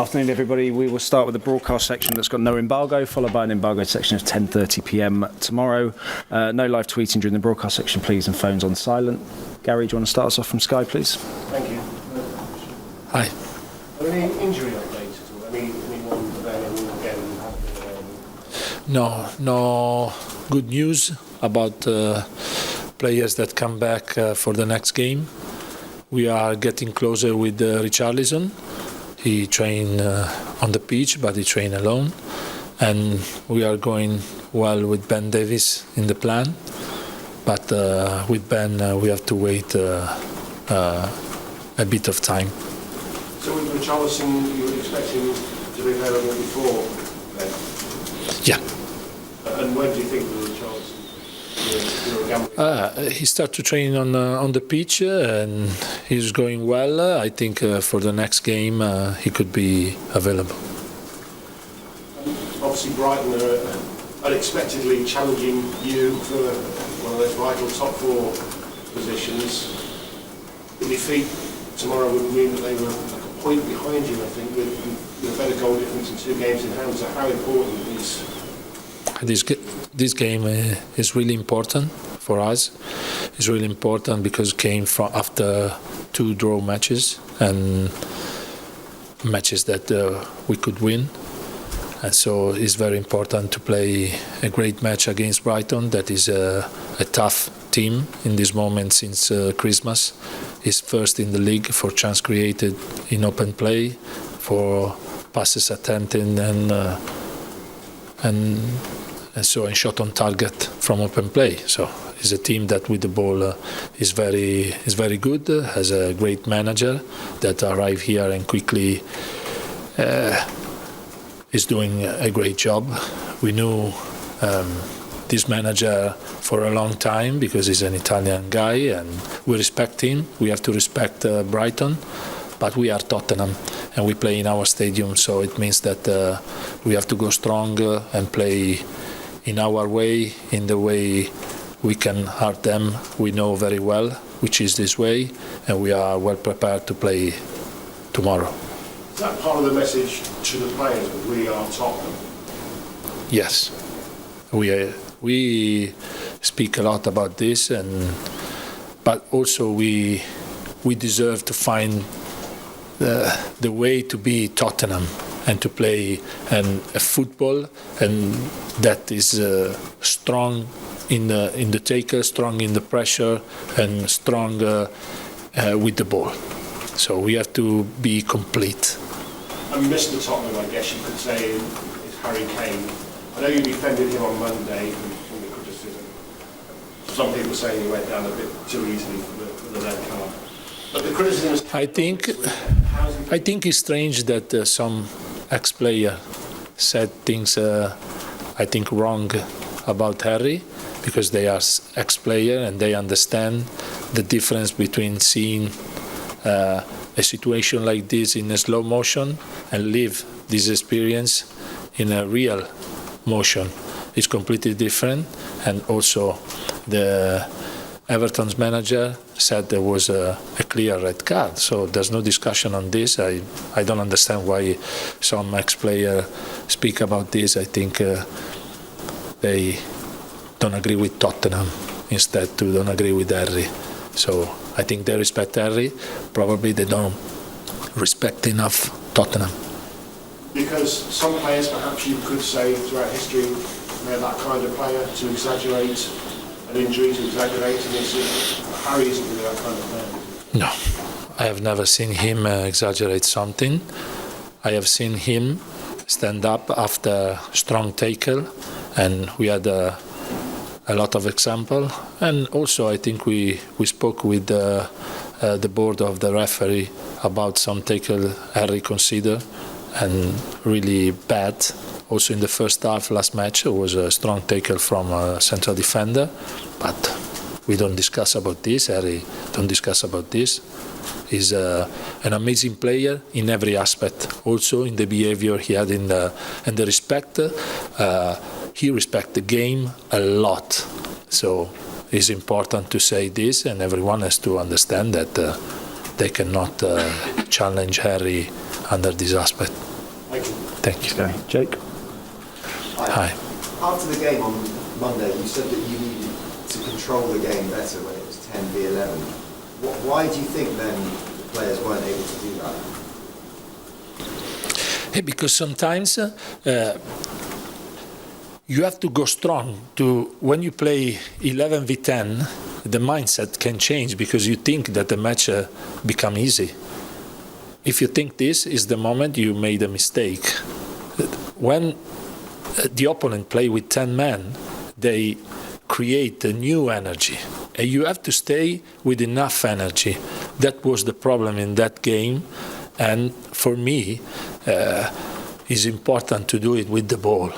Afternoon, everybody. We will start with the broadcast section that's got no embargo, followed by an embargoed section of 10:30 p.m. tomorrow. No live tweeting during the broadcast section, please, and phones on silent. Gary, do you want to start us off from Sky, please? Thank you. Hi. Are there any injury updates at all? Anyone available again? No good news about players that come back for the next game. We are getting closer with Richarlison. He trained on the pitch, but he trained alone. And we are going well with Ben Davies in the plan. But with Ben, we have to wait a bit of time. So with Richarlison, you were expecting to be available before then? Yeah. And when do you think the Richarlison? He started to train on the pitch and he's going well. I think for the next game he could be available. Obviously Brighton are unexpectedly challenging you for one of those vital top four positions. The defeat tomorrow would mean that they were like a point behind you, I think, with a better goal difference and 2 games in hand. So how important is this game is really important for us. It's really important because it came from after 2 draw matches and matches that we could win. And so it's very important to play a great match against Brighton. That is a tough team in this moment since Christmas. It's first in the league for chance created in open play, for passes attempted and so in shot on target from open play. So it's a team that with the ball is very good, has a great manager that arrived here and quickly is doing a great job. We knew this manager for a long time because he's an Italian guy and we respect him. We have to respect Brighton, but we are Tottenham and we play in our stadium, so it means that we have to go strong and play in our way, in the way we can hurt them. We know very well which is this way, and we are well prepared to play tomorrow. Is that part of the message to the players that we are Tottenham? Yes, we speak a lot about this, but also we deserve to find the way to be Tottenham and to play a football and that is strong in the tackle, strong in the pressure, and strong with the ball. So we have to be complete. And Mr. Tottenham, I guess you could say, is Harry Kane. I know you defended him on Monday from the criticism. Some people saying he went down a bit too easily for the red card. But the criticism is... I think it's strange that some ex-player said things I think wrong about Harry, because they are ex-player and they understand the difference between seeing a situation like this in a slow motion and live this experience in a real motion. It's completely different. And also the Everton's manager said there was a clear red card, so there's no discussion on this. I don't understand why some ex-player speak about this. I think they don't agree with Tottenham instead to don't agree with Harry. So I think they respect Harry. Probably they don't respect enough Tottenham. Because some players, perhaps you could say throughout history, they're that kind of player to exaggerate an injury, to exaggerate an issue. Harry isn't really that kind of player. No, I have never seen him exaggerate something. I have seen him stand up after strong tackle, and we had a lot of example. And also I think we spoke with the board of the referee about some tackle Harry considered and really bad. Also in the first half last match it was a strong tackle from a central defender, but we don't discuss about this. Harry don't discuss about this. He's an amazing player in every aspect, also in the behavior he had and the respect. He respects the game a lot, so it's important to say this, and everyone has to understand that they cannot challenge Harry under this aspect. Thank you. Thank you. Okay, Jake. Hi. After the game on Monday, you said that you needed to control the game better when it was 10v11. Why do you think then the players weren't able to do that? Because sometimes you have to go strong. When you play 11v10, the mindset can change because you think that the match become easy. If you think this is the moment you made a mistake. When the opponent play with 10 men, they create a new energy. And you have to stay with enough energy. That was the problem in that game. And for me, it's important to do it with the ball.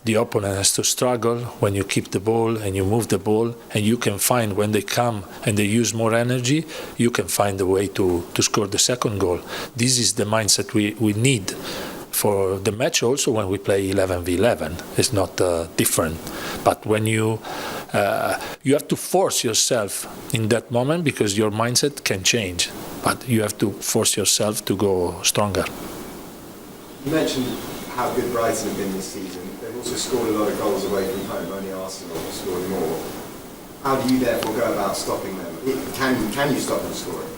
The opponent has to struggle when you keep the ball and you move the ball, and you can find when they come and they use more energy, you can find a way to score the second goal. This is the mindset we need for the match also when we play 11v11. It's not different. But when you have to force yourself in that moment because your mindset can change. But you have to force yourself to go stronger. You mentioned how good Brighton have been this season. They've also scored a lot of goals away from home. Only Arsenal have scored more. How do you therefore go about stopping them? Can you stop them scoring?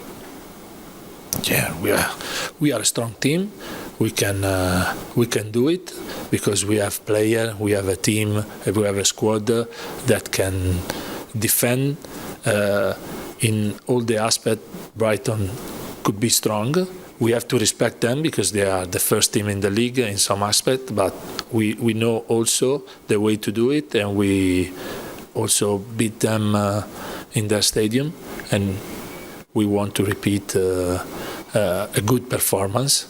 Yeah, we are a strong team. We can do it because we have players, we have a team, we have a squad that can defend in all the aspects. Brighton could be strong. We have to respect them because they are the first team in the league in some aspect, but we know also the way to do it, and we also beat them in their stadium, and we want to repeat a good performance,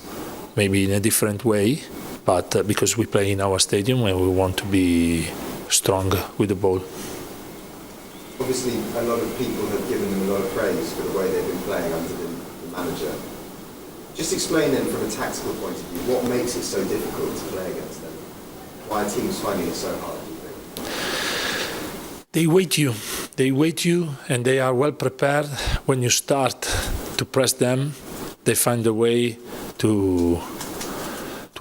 maybe in a different way, but because we play in our stadium and we want to be strong with the ball. Obviously, a lot of people have given them a lot of praise for the way they've been playing under the manager. Just explain then from a tactical point of view, what makes it so difficult to play against them? Why are teams finding it so hard, do you think? They wait you and they are well prepared. When you start to press them, they find a way to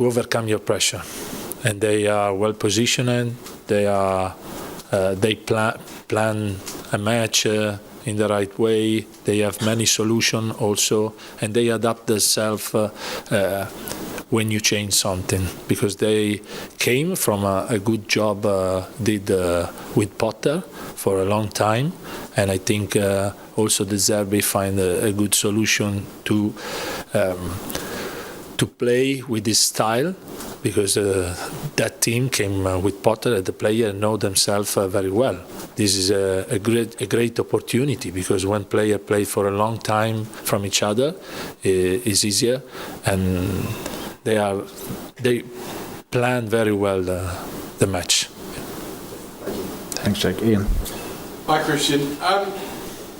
overcome your pressure. And they are well positioned, they plan a match in the right way. They have many solutions also, and they adapt themselves when you change something, because they came from a good job did with Potter for a long time, and I think also De Zerbi find a good solution to play with this style, because that team came with Potter and the players know themselves very well. This is a great opportunity, because when players play for a long time from each other, it's easier, and they plan very well the match. Thanks, Jake. Ian. Hi, Christian.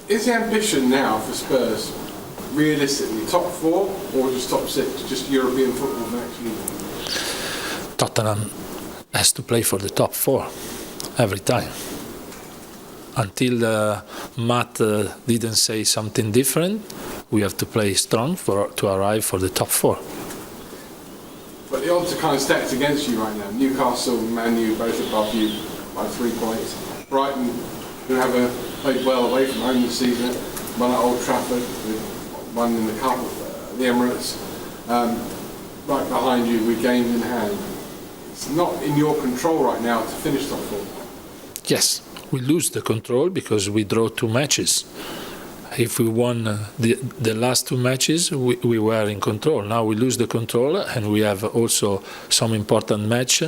Is the ambition now for Spurs realistically top 4 or just top 6, just European football for next year? Tottenham has to play for the top 4 every time. Until Matt didn't say something different, we have to play strong to arrive for the top 4. But the odds are kind of stacked against you right now. Newcastle and Man U both above you by 3 points. Brighton, who have played well away from home this season, won at Old Trafford, won in the Cup, the Emirates. Right behind you with games in hand. It's not in your control right now to finish top 4. Yes, we lose the control because we draw 2 matches. If we won the last 2 matches, we were in control. Now we lose the control, and we have also some important match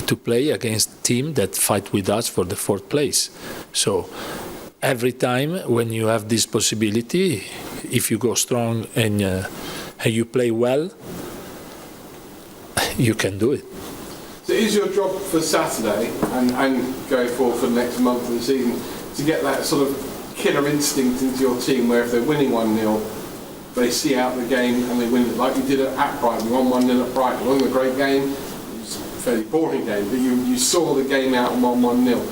to play against teams that fight with us for the 4th place. So every time when you have this possibility, if you go strong and you play well, you can do it. So is your job for Saturday and going forward for the next month of the season to get that sort of killer instinct into your team, where if they're winning 1-0, they see out the game and they win it, like you did at Brighton? We won 1-0 at Brighton. It wasn't a great game, it was a fairly boring game, but you saw the game out and won 1-0.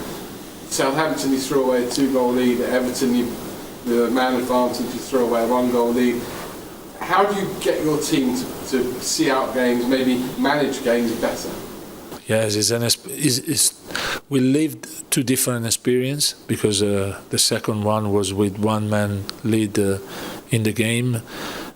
Southampton, you threw away a 2-goal lead. At Everton, the man advantage, you threw away a 1-goal lead. how do you get your team to see out games, maybe manage games better? Yes, we lived two different experiences because the second one was with one-man lead in the game,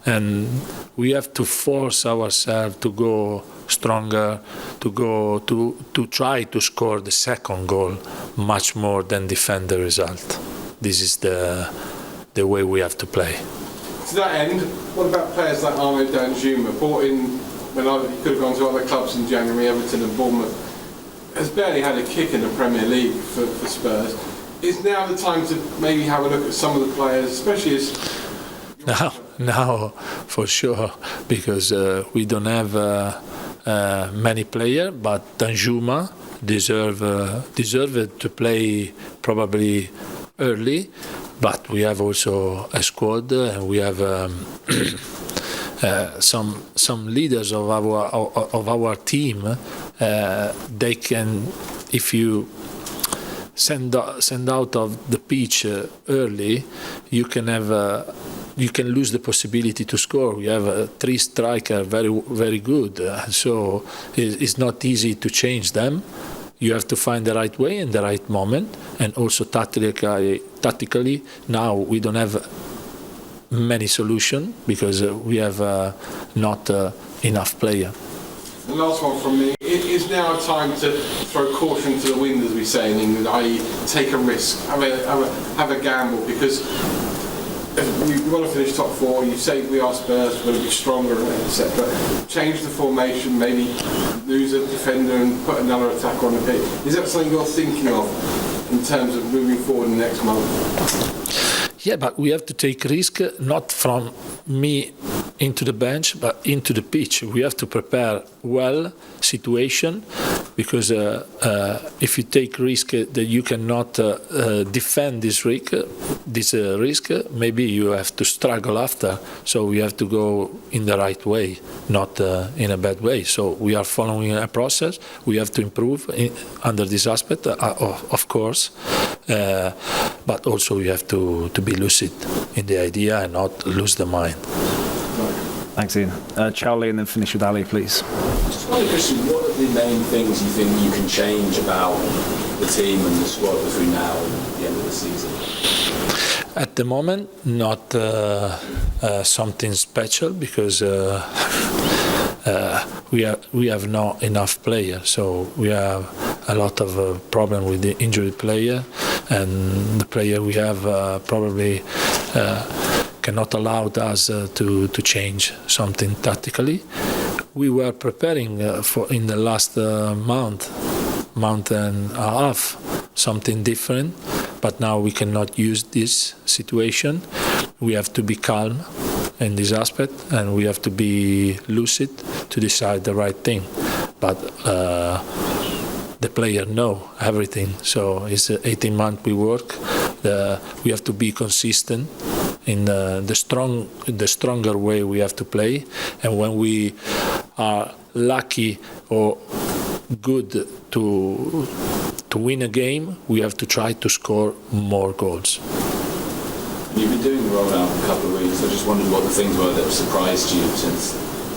and we have to force ourselves to go stronger, to try to score the second goal much more than defend the result. This is the way we have to play. To that end, what about players like Arnaud Danjuma, brought in when he could have gone to other clubs in January, Everton and Bournemouth, has barely had a kick in the Premier League for Spurs. Is now the time to maybe have a look at some of the players, especially as... Now, for sure, because we don't have many players, but Danjuma deserved to play probably early, but we have also a squad and we have some leaders of our team. They can, if you send out of the pitch early, you can lose the possibility to score. We have 3 strikers, very good. So it's not easy to change them. You have to find the right way and the right moment, and also tactically. Now we don't have many solutions because we have not enough players. The last one from me. It is now a time to throw caution to the wind, as we say in England, i.e. take a risk, have a gamble, because if you want to finish top 4, you say we are Spurs, we're going to be stronger, etc. Change the formation, maybe lose a defender and put another attacker on the pitch. Is that something you're thinking of in terms of moving forward in the next month? Yeah, but we have to take risk, not from me into the bench, but into the pitch. We have to prepare well situation, because if you take risk that you cannot defend this risk, maybe you have to struggle after. So we have to go in the right way, not in a bad way. So we are following a process. We have to improve under this aspect, of course, but also we have to be lucid in the idea and not lose the mind. Thanks, Ian. Charlie, and then finish with Ali, please. Just one question, what are the main things you think you can change about the team and the squad between now and the end of the season? At the moment, not something special, because we have not enough players, so we have a lot of problem with the injured player, and the player we have probably cannot allow us to change something tactically. We were preparing in the last month and a half, something different, but now we cannot use this situation. We have to be calm in this aspect, and we have to be lucid to decide the right thing. But the player know everything, so it's 18 months we work. We have to be consistent in the stronger way we have to play, and when we are lucky or good to win a game, we have to try to score more goals. You've been doing the role now for a couple of weeks. I just wondered what the things were that surprised you since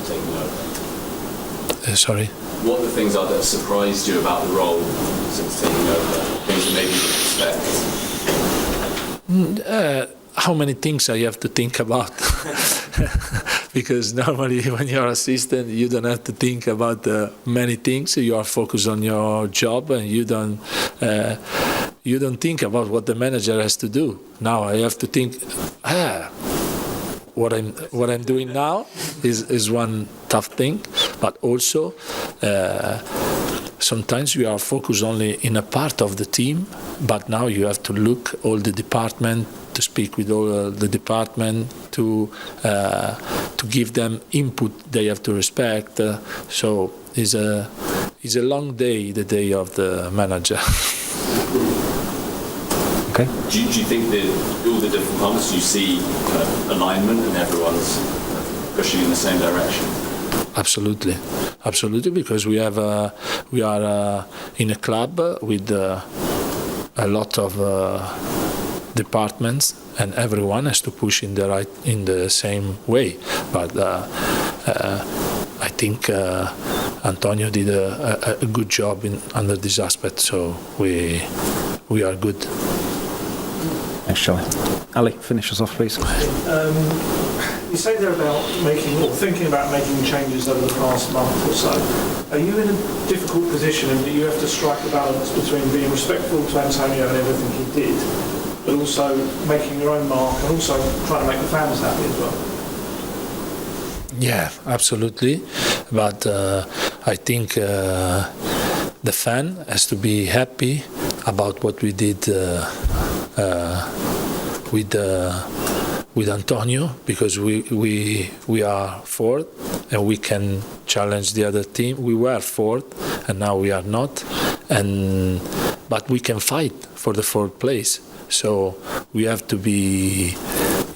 taking over. Sorry? What the things are that surprised you about the role since taking over? Things that maybe you didn't expect? How many things I have to think about? Because normally when you're assistant, you don't have to think about many things. You are focused on your job, and you don't think about what the manager has to do. Now I have to think, what I'm doing now is one tough thing, but also sometimes you are focused only in a part of the team, but now you have to look all the department, to speak with all the department, to give them input they have to respect. So it's a long day, the day of the manager. Okay. Do you think that all the different parts, you see kind of alignment and everyone's pushing in the same direction? Absolutely, because we are in a club with a lot of departments, and everyone has to push in the same way. But I think Antonio did a good job under this aspect, so we are good. Thanks, Charlie. Ali, finish us off, please. You say there about making or thinking about making changes over the past month or so. Are you in a difficult position in that you have to strike a balance between being respectful to Antonio and everything he did, but also making your own mark and also trying to make the fans happy as well? Yeah, absolutely. But I think the fan has to be happy about what we did with Antonio, because we are fourth and we can challenge the other team. We were fourth and now we are not, but we can fight for the fourth place. So we have to be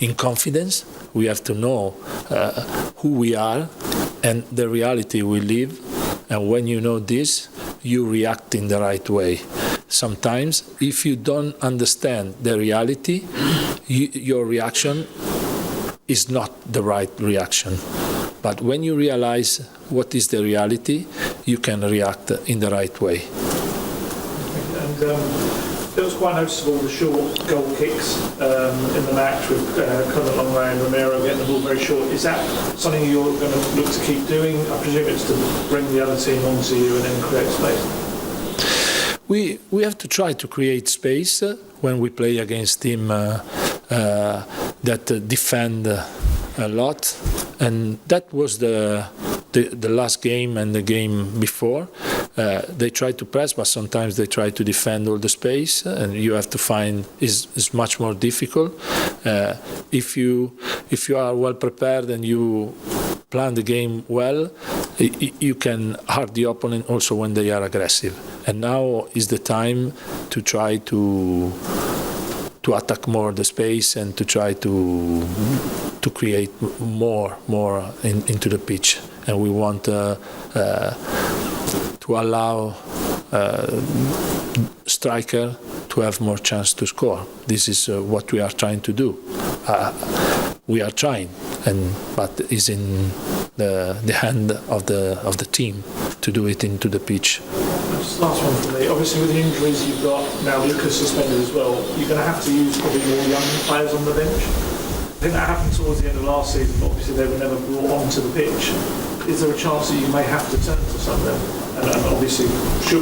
in confidence. We have to know who we are and the reality we live. And when you know this, you react in the right way. Sometimes, if you don't understand the reality, your reaction is not the right reaction. But when you realize what is the reality, you can react in the right way. And it was quite noticeable, the short goal kicks in the match with Clement Longray and Romero getting the ball very short. Is that something you're going to look to keep doing? I presume it's to bring the other team onto you and then create space. We have to try to create space when we play against team that defend a lot, and that was the last game and the game before. They try to press, but sometimes they try to defend all the space, and you have to find is much more difficult. If you are well prepared and you plan the game well, you can hurt the opponent also when they are aggressive. And now is the time to try to attack more the space and to try to create more into the pitch. And we want to allow striker to have more chance to score. This is what we are trying to do. We are trying, but it's in the hand of the team to do it into the pitch. Just last one from me. Obviously, with the injuries you've got now, Lucas suspended as well. You're going to have to use probably more young players on the bench. I think that happened towards the end of last season, but obviously they were never brought onto the pitch. Is there a chance that you may have to turn to some of them? And obviously,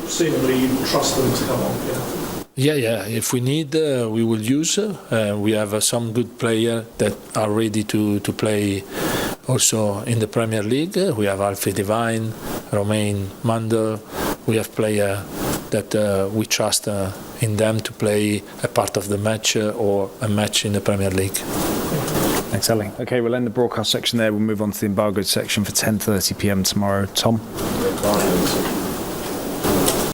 seemingly you trust them to come on. Yeah. If we need, we will use. We have some good players that are ready to play also in the Premier League. We have Alfie Devine, Romain Mandel. We have players that we trust in them to play a part of the match or a match in the Premier League. Thanks, Ali. Okay, we'll end the broadcast section there. We'll move on to the embargoed section for 10:30 p.m. tomorrow. Tom?